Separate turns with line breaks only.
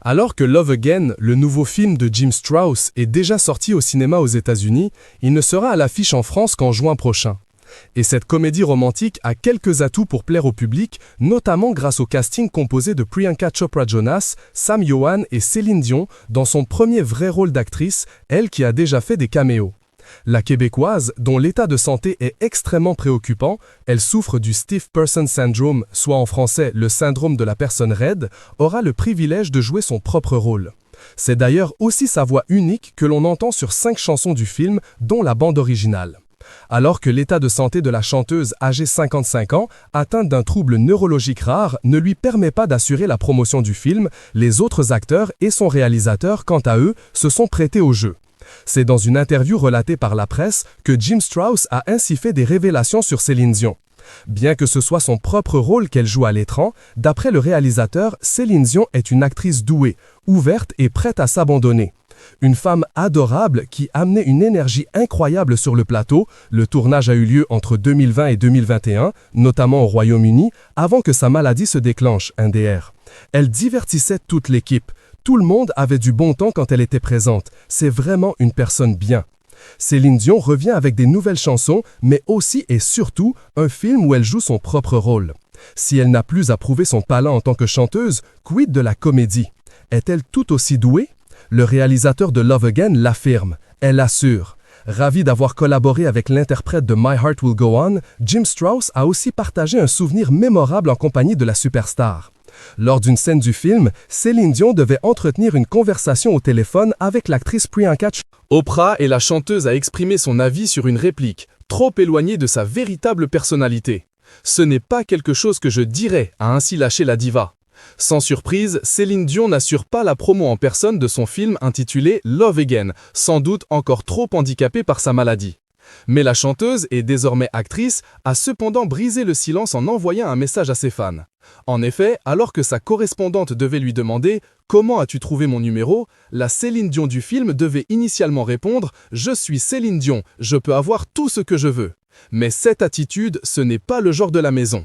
Alors que Love Again, le nouveau film de Jim Strouse, est déjà sorti au cinéma aux États-Unis, il ne sera à l'affiche en France qu'en juin prochain. Et cette comédie romantique a quelques atouts pour plaire au public, notamment grâce au casting composé de Priyanka Chopra Jonas, Sam Yohan et Céline Dion dans son premier vrai rôle d'actrice, elle qui a déjà fait des caméos. La Québécoise, dont l'état de santé est extrêmement préoccupant, elle souffre du Stiff Person Syndrome, soit en français le syndrome de la personne raide, aura le privilège de jouer son propre rôle. C'est d'ailleurs aussi sa voix unique que l'on entend sur 5 chansons du film, dont la bande originale. Alors que l'état de santé de la chanteuse âgée 55 ans, atteinte d'un trouble neurologique rare, ne lui permet pas d'assurer la promotion du film, les autres acteurs et son réalisateur, quant à eux, se sont prêtés au jeu. C'est dans une interview relatée par la presse que Jim Strouse a ainsi fait des révélations sur Céline Dion. Bien que ce soit son propre rôle qu'elle joue à l'écran, d'après le réalisateur, Céline Dion est une actrice douée, ouverte et prête à s'abandonner. Une femme adorable qui amenait une énergie incroyable sur le plateau. Le tournage a eu lieu entre 2020 et 2021, notamment au Royaume-Uni, avant que sa maladie se déclenche, un DR. Elle divertissait toute l'équipe. Tout le monde avait du bon temps quand elle était présente. C'est vraiment une personne bien. Céline Dion revient avec des nouvelles chansons, mais aussi et surtout un film où elle joue son propre rôle. Si elle n'a plus à prouver son talent en tant que chanteuse, quid de la comédie? Est-elle tout aussi douée? Le réalisateur de Love Again l'affirme. Elle assure. Ravi d'avoir collaboré avec l'interprète de My Heart Will Go On, Jim Strouse a aussi partagé un souvenir mémorable en compagnie de la superstar. Lors d'une scène du film, Céline Dion devait entretenir une conversation au téléphone avec l'actrice Priyanka Chopra.
Oprah et la chanteuse a exprimé son avis sur une réplique, trop éloignée de sa véritable personnalité. Ce n'est pas quelque chose que je dirais, a ainsi lâché la diva. Sans surprise, Céline Dion n'assure pas la promo en personne de son film intitulé Love Again, sans doute encore trop handicapée par sa maladie. Mais la chanteuse, et désormais actrice, a cependant brisé le silence en envoyant un message à ses fans. En effet, alors que sa correspondante devait lui demander « Comment as-tu trouvé mon numéro ?», la Céline Dion du film devait initialement répondre « Je suis Céline Dion, je peux avoir tout ce que je veux ». Mais cette attitude, ce n'est pas le genre de la maison.